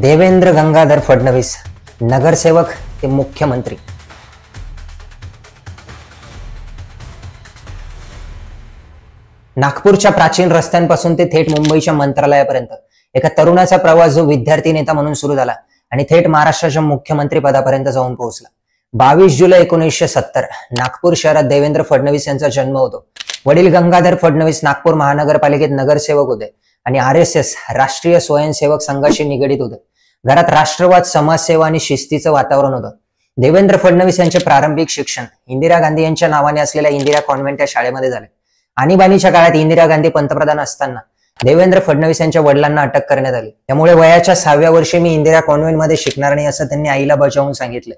देवेंद्र गंगाधर फडणवीस नगरसेवक ते मुख्यमंत्री। नागपूरच्या प्राचीन रस्त्यांपासून ते थेट मुंबईच्या मंत्रालयापर्यंत एका तरुणाचा प्रवास जो विद्यार्थी नेता म्हणून सुरू झाला आणि थेट महाराष्ट्राच्या मुख्यमंत्री पदापर्यंत जाऊन पोहोचला। 22 जुलै 1970 नागपूर शहरात देवेंद्र फडणवीस यांचा जन्म होतो। वडील गंगाधर फडणवीस नागपूर महानगरपालिकेत नगरसेवक होते आणि RSS राष्ट्रीय स्वयंसेवक संघाशी निगडीत होते। घरात राष्ट्रवाद, समाजसेवा आणि शिस्तीचं वातावरण होतं। देवेंद्र फडणवीस यांचे प्रारंभिक शिक्षण इंदिरा गांधी यांच्या नावाने असलेल्या इंदिरा कॉन्व्हेंट या शाळेमध्ये झाले। आणीबाणीच्या काळात इंदिरा गांधी पंतप्रधान असताना देवेंद्र फडणवीस यांच्या वडिलांना अटक करण्यात आली। त्यामुळे वयाच्या 6व्या वर्षी मी इंदिरा कॉन्व्हेंट मध्ये शिकणार नाही असं त्यांनी आईला बजावून सांगितलं।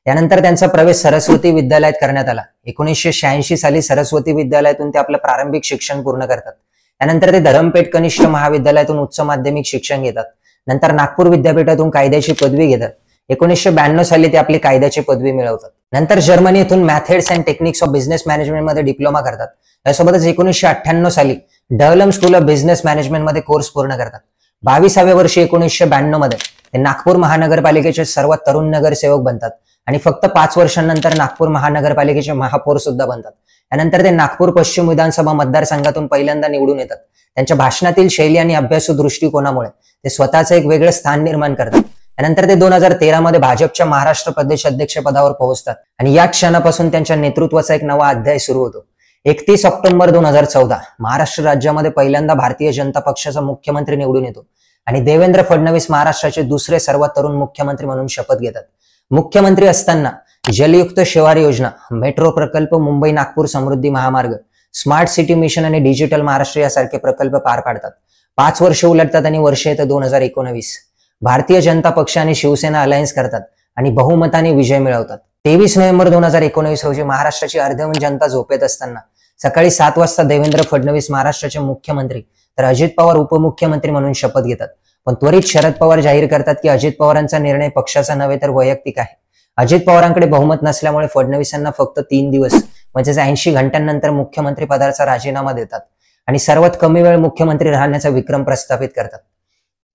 त्यानंतर त्यांचा प्रवेश सरस्वती विद्यालयात करण्यात आला। 1986 साली सरस्वती विद्यालयातून ते आपलं प्रारंभिक शिक्षण पूर्ण करतात। त्यानंतर ते धरमपेठ कनिष्ठ महाविद्यालयातून उच्च माध्यमिक शिक्षण घेतात। नंतर नागपूर विद्यापीठातून कायद्याची पदवी घेतात। 1992 साली ते आपली कायद्याची पदवी मिळवतात। नंतर जर्मनी येथून methods and techniques of business management मध्ये डिप्लोमा करतात। यासोबतच 1998 साली डहलम स्कूल ऑफ बिझनेस मॅनेजमेंट मध्ये कोर्स पूर्ण करतात। 22व्या वर्षी 1992 मध्ये ते नागपूर महानगरपालिकेचे सर्वात तरुण नगरसेवक बनतात आणि फक्त 5 वर्षांनंतर नागपूर महानगरपालिकेचे महापौर सुद्धा बनतात। त्यानंतर ते नागपूर पश्चिम विधानसभा मतदारसंघातून पहिल्यांदा निवडून येतात। त्यांच्या भाषणातील शैली आणि अभ्यासू दृष्टिकोनामुळे ते स्वतःचं एक वेगळं स्थान निर्माण करतात। त्यानंतर ते 2013 मध्ये भाजपच्या महाराष्ट्र प्रदेश अध्यक्ष पदावर पोहोचतात आणि या क्षणापासून त्यांच्या नेतृत्वाचा एक नवा अध्याय सुरू होतो। 31 ऑक्टोबर 2014 महाराष्ट्र राज्यामध्ये पहिल्यांदा भारतीय जनता पक्षाचा मुख्यमंत्री निवडून येतो आणि देवेंद्र फडणवीस महाराष्ट्राचे दुसरे सर्वात तरुण मुख्यमंत्री म्हणून शपथ घेतात। मुख्यमंत्री असताना जलयुक्त शिवार योजना, मेट्रो प्रकल्प, मुंबई नागपूर समृद्धी महामार्ग, स्मार्ट सिटी मिशन आणि डिजिटल महाराष्ट्र यासारखे प्रकल्प पार पाडतात। 5 वर्ष उलटतात आणि वर्ष येतं 2019। भारतीय जनता पक्ष आणि शिवसेना अलायन्स करतात आणि बहुमताने विजय मिळवतात। 23 नोव्हेंबर 2019 रोजी महाराष्ट्राची अर्धवट जनता झोपेत असताना सकाळी 7 वाजता देवेंद्र फडणवीस महाराष्ट्राचे मुख्यमंत्री तर अजित पवार उपमुख्यमंत्री म्हणून शपथ घेतात। पण त्वरित शरद पवार जाहीर करतात की अजित पवारांचा निर्णय पक्षाचा नव्हे तर वैयक्तिक आहे। अजित पवारांकडे बहुमत नसल्यामुळे फडणवीसांना फक्त 3 दिवस म्हणजेच 80 घंट्यांनंतर मुख्यमंत्री पदाचा राजीनामा देतात आणि सर्वात कमी वेळ मुख्यमंत्री राहण्याचा विक्रम प्रस्थापित करतात।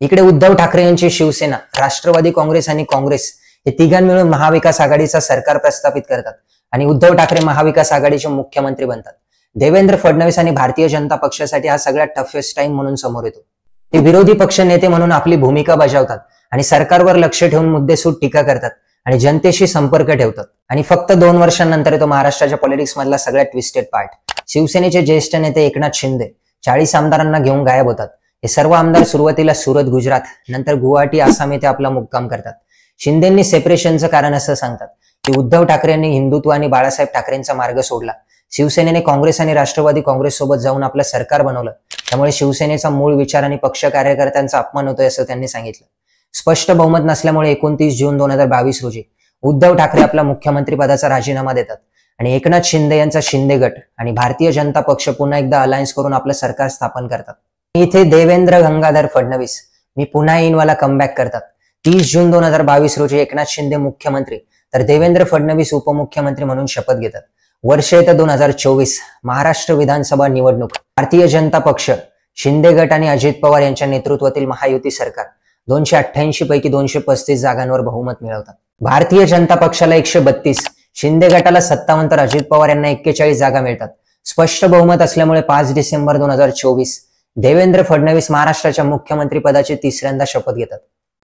इकडे उद्धव ठाकरे यांची शिवसेना, राष्ट्रवादी काँग्रेस आणि काँग्रेस हे तिघां मिळून महाविकास आघाडीचा सरकार प्रस्थापित करतात आणि उद्धव ठाकरे महाविकास आघाडीचे मुख्यमंत्री बनतात। देवेंद्र फडणवीस आणि भारतीय जनता पक्षासाठी हा सगळ्यात टफेस्ट टाइम म्हणून समोर येतो। ते विरोधी पक्ष नेते म्हणून आपली भूमिका बजावतात आणि सरकारवर लक्ष ठेवून मुद्देसूद टीका करतात आणि जनतेशी संपर्क ठेवतात। आणि फक्त 2 वर्षांनंतर तो महाराष्ट्राच्या पॉलिटिक्स मधला सगळ्यात ट्विस्टेड पार्ट। शिवसेनेचे ज्येष्ठ नेते एकनाथ शिंदे 40 आमदारांना घेऊन गायब होतात। हे सर्व आमदार सुरुवातीला सुरत, गुजरात, नंतर गुवाहाटी, आसाम येथे आपला मुक्काम करतात। शिंदेंनी सेपरेशनचं कारण असं सांगतात की उद्धव ठाकरे यांनी हिंदुत्व आणि बाळासाहेब ठाकरेंचा मार्ग सोडला। शिवसेनेने काँग्रेस आणि राष्ट्रवादी काँग्रेस सोबत जाऊन आपलं सरकार बनवलं, त्यामुळे शिवसेनेचा मूळ विचार आणि पक्ष कार्यकर्त्यांचा अपमान होतोय असं त्यांनी सांगितलं। स्पष्ट बहुमत नसल्यामुळे 29 जून 2022 रोजी उद्धव ठाकरे आपला मुख्यमंत्री पदाचा राजीनामा देतात आणि एकनाथ शिंदे यांचा शिंदे गट आणि भारतीय जनता पक्ष पुन्हा एकदा अलायन्स करून आपलं सरकार स्थापन करतात। इथे देवेंद्र गंगाधर फडणवीस मी पुन्हा येईनवाला कमबॅक करतात। 30 जून 2022 रोजी एकनाथ शिंदे मुख्यमंत्री तर देवेंद्र फडणवीस उपमुख्यमंत्री म्हणून शपथ घेतात। वर्ष येतं 2024। महाराष्ट्र विधानसभा निवडणूक। भारतीय जनता पक्ष, शिंदे गट आणि अजित पवार यांच्या नेतृत्वातील महायुती सरकार 288 पैकी 235 जागांवर बहुमत मिळवतात। भारतीय जनता पक्षाला 132, शिंदे गटाला 57 तर अजित पवार यांना 41 जागा मिळतात। स्पष्ट बहुमत असल्यामुळे 5 डिसेंबर 2024 देवेंद्र फडणवीस महाराष्ट्राच्या मुख्यमंत्री पदाची 3ऱ्यांदा शपथ घेतात।